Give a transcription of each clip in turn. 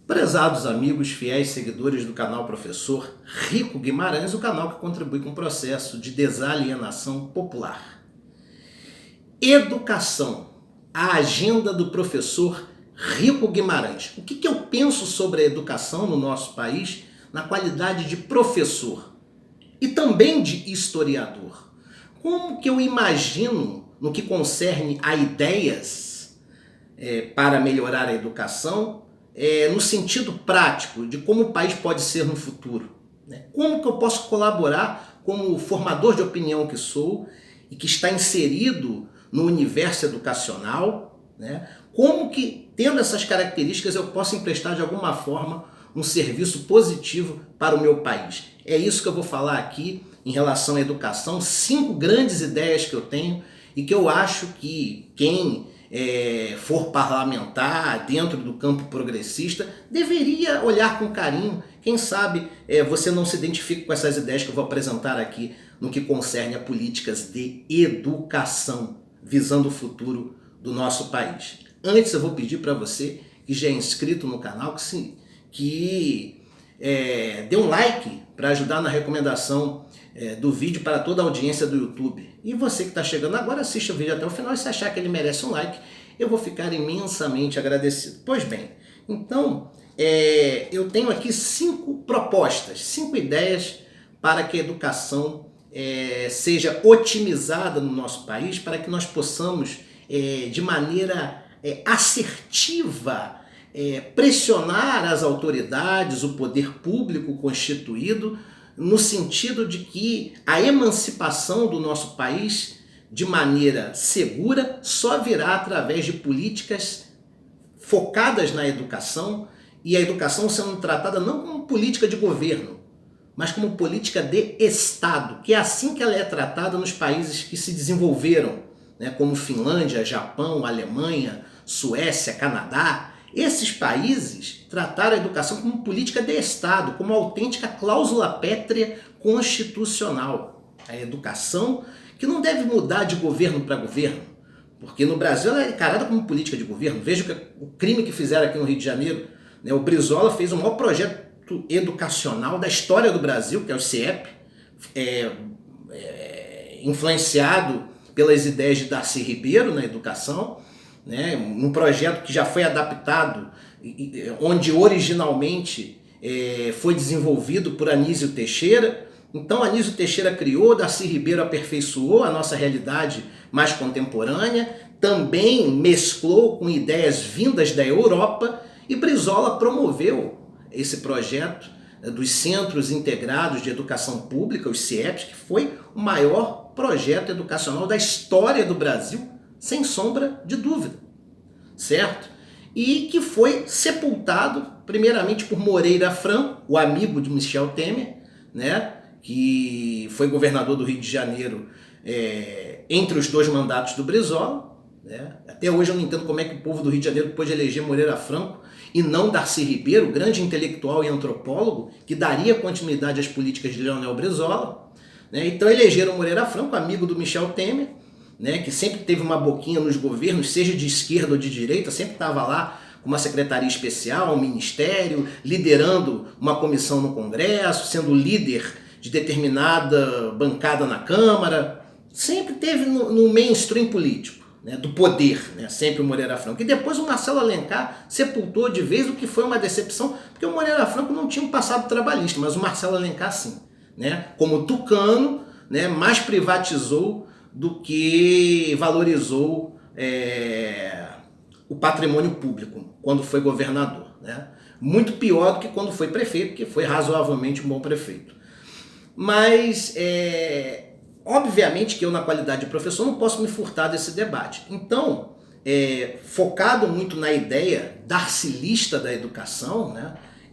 Prezados amigos, fiéis seguidores do canal Professor Rico Guimarães, o canal que contribui com o processo de desalienação popular. Educação, a agenda do professor Rico Guimarães. O que eu penso sobre a educação no nosso país na qualidade de professor e também de historiador? Como que eu imagino no que concerne a ideias para melhorar a educação, no sentido prático de como o país pode ser no futuro. Como que eu posso colaborar como formador de opinião que sou e que está inserido no universo educacional, como que, tendo essas características, eu posso emprestar de alguma forma um serviço positivo para o meu país. É isso que eu vou falar aqui em relação à educação, 5 grandes ideias que eu tenho e que eu acho que quem for parlamentar dentro do campo progressista, deveria olhar com carinho. Quem sabe você não se identifica com essas ideias que eu vou apresentar aqui no que concerne a políticas de educação, visando o futuro do nosso país. Antes eu vou pedir para você que já é inscrito no canal que dê um like para ajudar na recomendação do vídeo para toda a audiência do YouTube. E você que está chegando agora, assista o vídeo até o final e se achar que ele merece um like, eu vou ficar imensamente agradecido. Pois bem, então eu tenho aqui 5 propostas, 5 ideias para que a educação seja otimizada no nosso país, para que nós possamos, de maneira assertiva, pressionar as autoridades, o poder público constituído, no sentido de que a emancipação do nosso país, de maneira segura, só virá através de políticas focadas na educação, e a educação sendo tratada não como política de governo, mas como política de Estado, que é assim que ela é tratada nos países que se desenvolveram, como Finlândia, Japão, Alemanha, Suécia, Canadá. Esses países trataram a educação como política de Estado, como autêntica cláusula pétrea constitucional. A educação que não deve mudar de governo para governo, porque no Brasil ela é encarada como política de governo. Veja o crime que fizeram aqui no Rio de Janeiro. O Brizola fez o maior projeto educacional da história do Brasil, que é o CIEP, influenciado pelas ideias de Darcy Ribeiro na educação, um projeto que já foi adaptado, onde originalmente foi desenvolvido por Anísio Teixeira. Então Anísio Teixeira criou, Darcy Ribeiro aperfeiçoou a nossa realidade mais contemporânea, também mesclou com ideias vindas da Europa, e Brizola promoveu esse projeto dos Centros Integrados de Educação Pública, os CIEPs, que foi o maior projeto educacional da história do Brasil, sem sombra de dúvida, certo? E que foi sepultado primeiramente por Moreira Franco, o amigo de Michel Temer, que foi governador do Rio de Janeiro entre os 2 mandatos do Brizola. Até hoje eu não entendo como é que o povo do Rio de Janeiro pôde eleger Moreira Franco e não Darcy Ribeiro, grande intelectual e antropólogo, que daria continuidade às políticas de Leonel Brizola. Então elegeram Moreira Franco, amigo do Michel Temer, que sempre teve uma boquinha nos governos, seja de esquerda ou de direita, sempre estava lá com uma secretaria especial, um ministério, liderando uma comissão no Congresso, sendo líder de determinada bancada na Câmara. Sempre teve no mainstream político, do poder, sempre o Moreira Franco. E depois o Marcelo Alencar sepultou de vez, o que foi uma decepção, porque o Moreira Franco não tinha um passado trabalhista, mas o Marcelo Alencar sim. Como tucano, mais privatizou do que valorizou o patrimônio público quando foi governador. Muito pior do que quando foi prefeito, que foi razoavelmente um bom prefeito. Mas, obviamente que eu, na qualidade de professor, não posso me furtar desse debate. Então, focado muito na ideia darcilista da educação,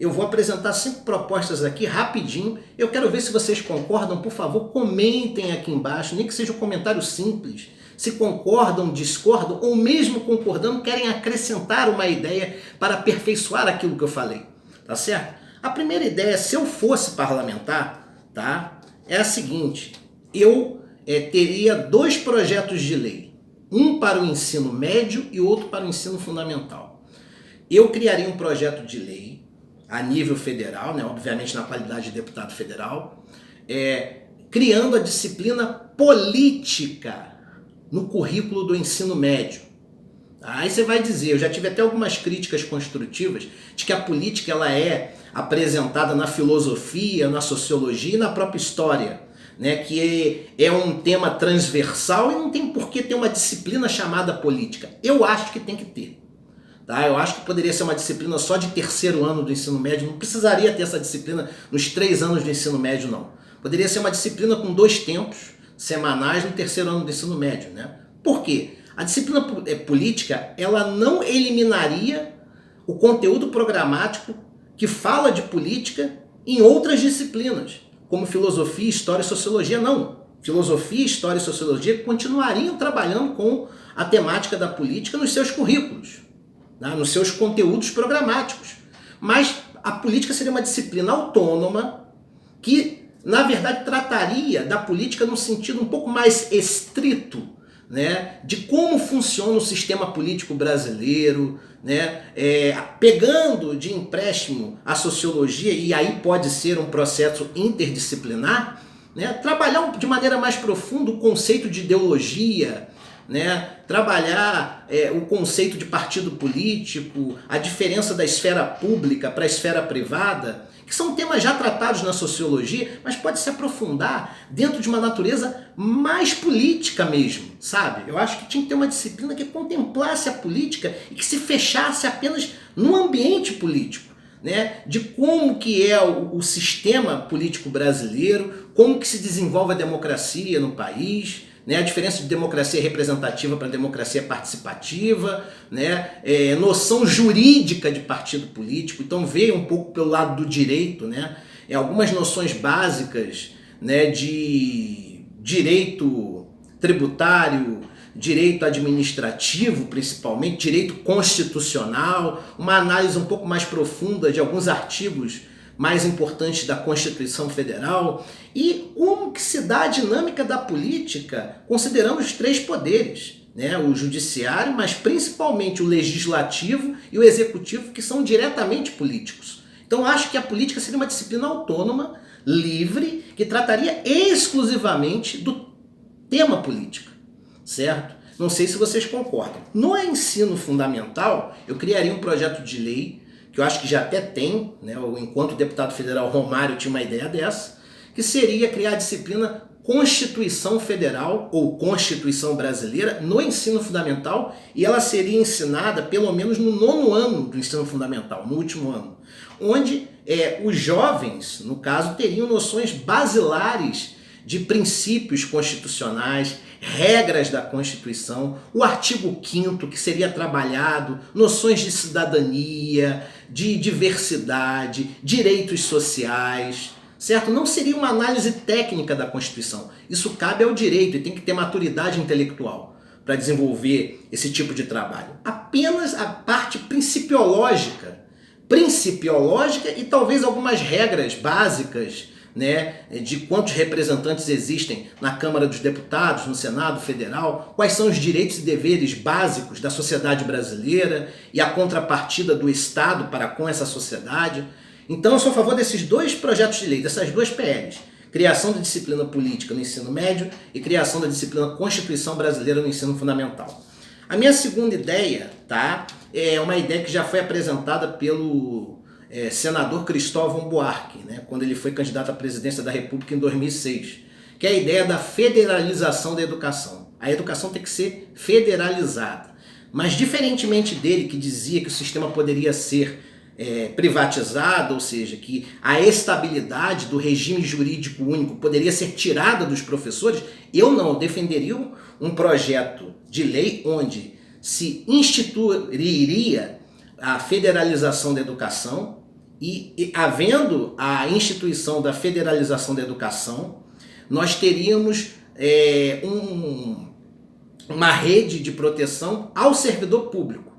eu vou apresentar 5 propostas aqui rapidinho. Eu quero ver se vocês concordam. Por favor, comentem aqui embaixo, nem que seja um comentário simples. Se concordam, discordam, ou mesmo concordando, querem acrescentar uma ideia para aperfeiçoar aquilo que eu falei. Tá certo? A primeira ideia, se eu fosse parlamentar, é a seguinte: eu teria 2 projetos de lei, um para o ensino médio e outro para o ensino fundamental. Eu criaria um projeto de lei a nível federal, né, obviamente na qualidade de deputado federal, criando a disciplina política no currículo do ensino médio. Aí você vai dizer, eu já tive até algumas críticas construtivas de que a política ela é apresentada na filosofia, na sociologia e na própria história, né, que é um tema transversal e não tem por que ter uma disciplina chamada política. Eu acho que tem que ter. Tá? Eu acho que poderia ser uma disciplina só de terceiro ano do ensino médio, não precisaria ter essa disciplina nos 3 anos do ensino médio, não. Poderia ser uma disciplina com 2 tempos semanais no terceiro ano do ensino médio. Né? Por quê? A disciplina política ela não eliminaria o conteúdo programático que fala de política em outras disciplinas, como filosofia, história e sociologia, não. Filosofia, história e sociologia continuariam trabalhando com a temática da política nos seus currículos, né, nos seus conteúdos programáticos. Mas a política seria uma disciplina autônoma que, na verdade, trataria da política num sentido um pouco mais estrito, né, de como funciona o sistema político brasileiro, né, pegando de empréstimo a sociologia, e aí pode ser um processo interdisciplinar, né, trabalhar de maneira mais profunda o conceito de ideologia, né, trabalhar o conceito de partido político, a diferença da esfera pública para a esfera privada, que são temas já tratados na sociologia, mas pode se aprofundar dentro de uma natureza mais política mesmo, sabe? Eu acho que tinha que ter uma disciplina que contemplasse a política e que se fechasse apenas no ambiente político, né? De como que é o sistema político brasileiro, como que se desenvolve a democracia no país, né, a diferença de democracia representativa para democracia participativa, né, noção jurídica de partido político. Então veio um pouco pelo lado do direito, né, algumas noções básicas, né, de direito tributário, direito administrativo principalmente, direito constitucional, uma análise um pouco mais profunda de alguns artigos mais importantes da Constituição Federal e como que se dá a dinâmica da política considerando os 3 poderes, né? O judiciário, mas principalmente o legislativo e o executivo, que são diretamente políticos. Então acho que a política seria uma disciplina autônoma, livre, que trataria exclusivamente do tema política, certo? Não sei se vocês concordam. No ensino fundamental, eu criaria um projeto de lei que eu acho que já até tem, né, enquanto deputado federal Romário tinha uma ideia dessa, que seria criar a disciplina Constituição Federal ou Constituição Brasileira no ensino fundamental, e ela seria ensinada pelo menos no 9º ano do ensino fundamental, no último ano, onde os jovens, no caso, teriam noções basilares de princípios constitucionais, regras da Constituição, o artigo 5º que seria trabalhado, noções de cidadania, de diversidade, direitos sociais, certo? Não seria uma análise técnica da Constituição. Isso cabe ao direito e tem que ter maturidade intelectual para desenvolver esse tipo de trabalho. Apenas a parte principiológica e talvez algumas regras básicas, né, de quantos representantes existem na Câmara dos Deputados, no Senado Federal, quais são os direitos e deveres básicos da sociedade brasileira e a contrapartida do Estado para com essa sociedade. Então eu sou a favor desses 2 projetos de lei, dessas 2 PLs, criação da disciplina política no ensino médio e criação da disciplina Constituição Brasileira no ensino fundamental. A minha segunda ideia, tá, é uma ideia que já foi apresentada pelo senador Cristóvão Buarque, né, quando ele foi candidato à presidência da República em 2006, que é a ideia da federalização da educação. A educação tem que ser federalizada. Mas diferentemente dele, que dizia que o sistema poderia ser privatizado, ou seja, que a estabilidade do regime jurídico único poderia ser tirada dos professores, eu defenderia um projeto de lei onde se instituiria a federalização da educação e havendo a instituição da federalização da educação, nós teríamos uma rede de proteção ao servidor público.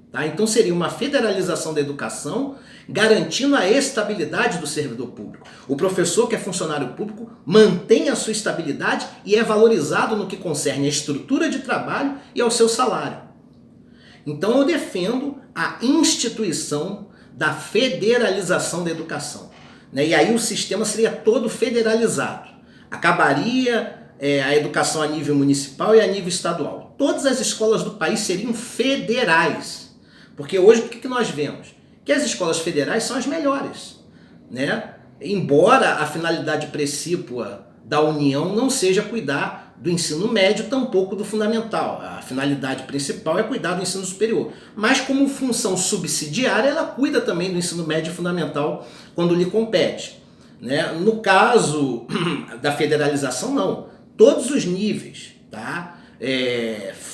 Tá? Então seria uma federalização da educação, garantindo a estabilidade do servidor público. O professor que é funcionário público mantém a sua estabilidade e é valorizado no que concerne à estrutura de trabalho e ao seu salário. Então eu defendo a instituição da federalização da educação, né? E aí o sistema seria todo federalizado. Acabaria a educação a nível municipal e a nível estadual. Todas as escolas do país seriam federais. Porque hoje o que nós vemos? Que as escolas federais são as melhores, né? Embora a finalidade precípua da União não seja cuidar do ensino médio, tampouco do fundamental. A finalidade principal é cuidar do ensino superior. Mas como função subsidiária, ela cuida também do ensino médio e fundamental quando lhe compete, né? No caso da federalização, não. Todos os níveis, tá?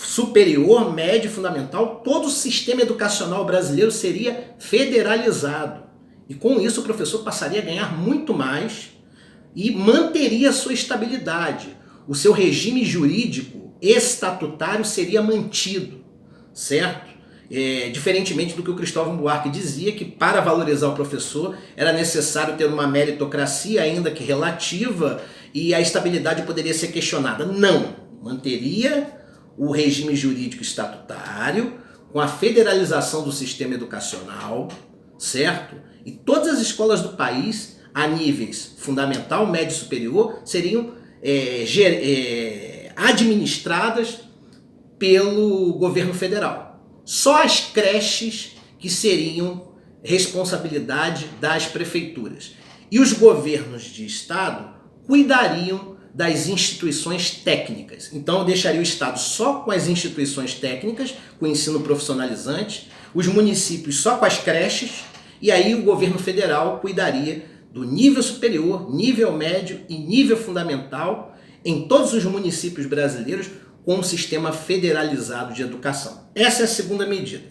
Superior, médio e fundamental, todo o sistema educacional brasileiro seria federalizado. E com isso o professor passaria a ganhar muito mais e manteria a sua estabilidade. O seu regime jurídico estatutário seria mantido, certo? Diferentemente do que o Cristóvão Buarque dizia, que para valorizar o professor era necessário ter uma meritocracia, ainda que relativa, e a estabilidade poderia ser questionada. Não, manteria o regime jurídico estatutário, com a federalização do sistema educacional, certo? E todas as escolas do país, a níveis fundamental, médio e superior, seriam administradas pelo governo federal. Só as creches que seriam responsabilidade das prefeituras. E os governos de estado cuidariam das instituições técnicas. Então eu deixaria o estado só com as instituições técnicas, com o ensino profissionalizante, os municípios só com as creches, e aí o governo federal cuidaria do nível superior, nível médio e nível fundamental em todos os municípios brasileiros com um sistema federalizado de educação. Essa é a segunda medida.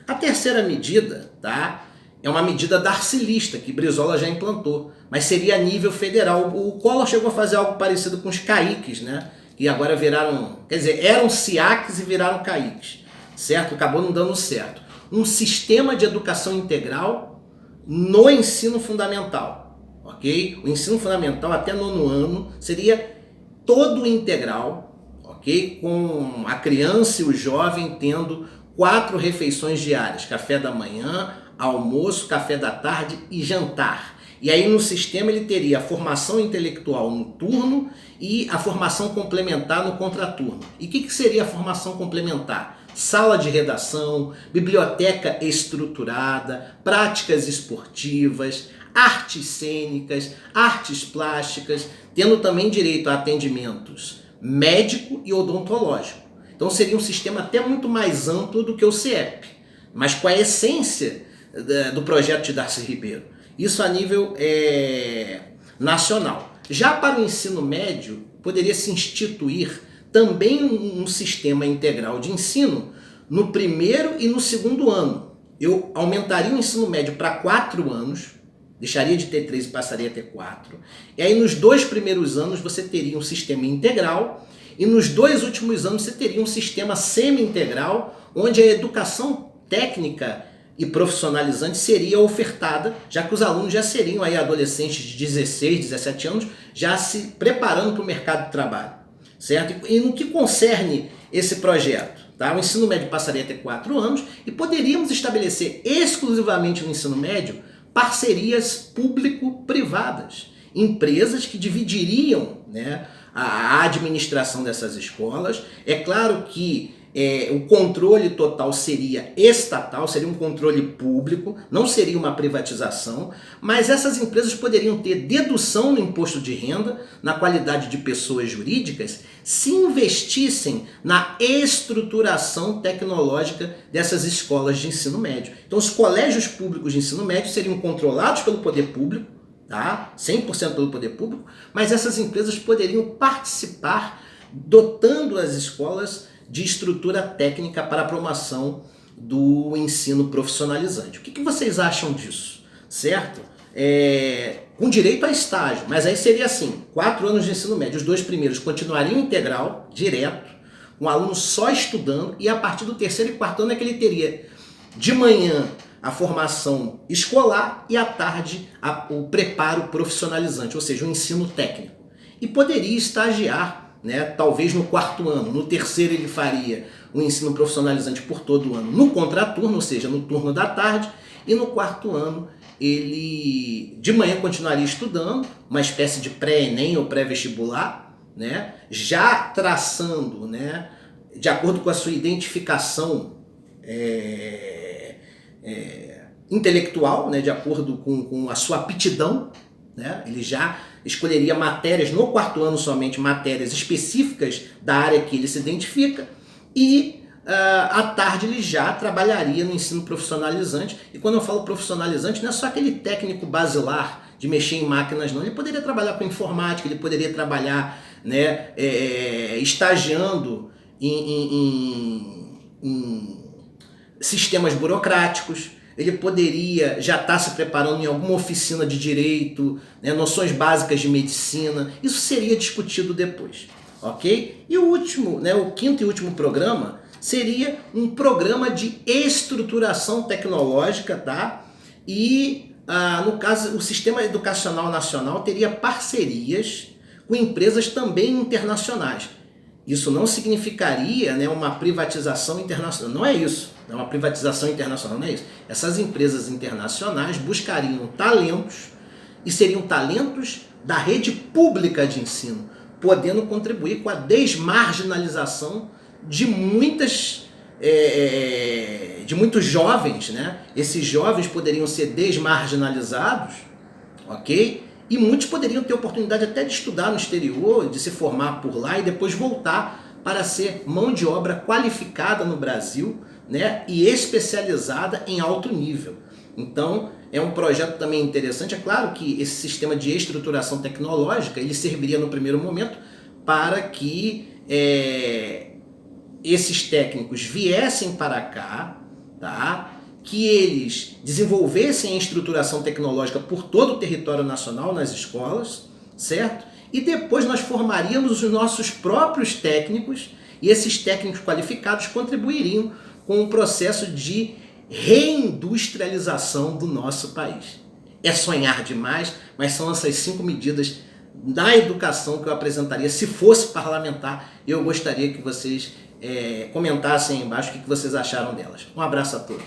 A terceira medida, tá, é uma medida darcilista que Brizola já implantou, mas seria a nível federal. O Collor chegou a fazer algo parecido com os CAICs, né, que agora viraram, quer dizer, eram SIACs e viraram CAICs, certo? Acabou não dando certo. Um sistema de educação integral no ensino fundamental. Ok? O ensino fundamental até 9º ano seria todo integral, ok? Com a criança e o jovem tendo 4 refeições diárias, café da manhã, almoço, café da tarde e jantar. E aí no sistema ele teria a formação intelectual no turno e a formação complementar no contraturno. E o que seria a formação complementar? Sala de redação, biblioteca estruturada, práticas esportivas, artes cênicas, artes plásticas, tendo também direito a atendimentos médico e odontológico. Então seria um sistema até muito mais amplo do que o CIEP, mas com a essência do projeto de Darcy Ribeiro. Isso a nível nacional. Já para o ensino médio, poderia se instituir também um sistema integral de ensino no 1º e no 2º ano. Eu aumentaria o ensino médio para 4 anos, deixaria de ter 3 e passaria a ter 4. E aí nos 2 primeiros anos você teria um sistema integral e nos 2 últimos anos você teria um sistema semi-integral, onde a educação técnica e profissionalizante seria ofertada, já que os alunos já seriam aí adolescentes de 16, 17 anos, já se preparando para o mercado de trabalho, certo? E no que concerne esse projeto, tá? O ensino médio passaria a ter 4 anos e poderíamos estabelecer exclusivamente no ensino médio parcerias público-privadas, empresas que dividiriam, né, a administração dessas escolas. É claro que o controle total seria estatal, seria um controle público, não seria uma privatização, mas essas empresas poderiam ter dedução no imposto de renda, na qualidade de pessoas jurídicas, se investissem na estruturação tecnológica dessas escolas de ensino médio. Então os colégios públicos de ensino médio seriam controlados pelo poder público, tá? 100% pelo poder público, mas essas empresas poderiam participar dotando as escolas de estrutura técnica para a promoção do ensino profissionalizante. O que vocês acham disso? Certo? Com direito a estágio, mas aí seria assim, 4 anos de ensino médio, os 2 primeiros continuariam integral, direto, um aluno só estudando, e a partir do 3º e 4º ano é que ele teria de manhã a formação escolar e à tarde o preparo profissionalizante, ou seja, o ensino técnico. E poderia estagiar, né, talvez no 4º ano, no 3º ele faria o ensino profissionalizante por todo o ano no contraturno, ou seja, no turno da tarde, e no quarto ano ele de manhã continuaria estudando, uma espécie de pré-ENEM ou pré-vestibular, né? Já traçando, né, de acordo com a sua identificação intelectual, né, de acordo com a sua aptidão, né? Ele já escolheria matérias, no quarto ano somente, matérias específicas da área que ele se identifica, e à tarde ele já trabalharia no ensino profissionalizante. E quando eu falo profissionalizante, não é só aquele técnico basilar de mexer em máquinas, não. Ele poderia trabalhar com informática, ele poderia trabalhar, né, estagiando em sistemas burocráticos. Ele poderia já estar se preparando em alguma oficina de direito, né, noções básicas de medicina. Isso seria discutido depois, ok? E o último, né, o quinto e último programa seria um programa de estruturação tecnológica, tá? E, no caso, o Sistema Educacional Nacional teria parcerias com empresas também internacionais. Isso não significaria, né, uma privatização internacional, não é isso. É uma privatização internacional, não é isso. Essas empresas internacionais buscariam talentos e seriam talentos da rede pública de ensino, podendo contribuir com a desmarginalização de muitos jovens, né? Esses jovens poderiam ser desmarginalizados, ok? E muitos poderiam ter oportunidade até de estudar no exterior, de se formar por lá e depois voltar para ser mão de obra qualificada no Brasil, né? E especializada em alto nível. Então, é um projeto também interessante. É claro que esse sistema de estruturação tecnológica, ele serviria no primeiro momento para que esses técnicos viessem para cá, tá? Que eles desenvolvessem a estruturação tecnológica por todo o território nacional nas escolas, certo? E depois nós formaríamos os nossos próprios técnicos, e esses técnicos qualificados contribuiriam com o processo de reindustrialização do nosso país. É sonhar demais, mas são essas 5 medidas da educação que eu apresentaria. Se fosse parlamentar, eu gostaria que vocês comentassem aí embaixo o que vocês acharam delas. Um abraço a todos.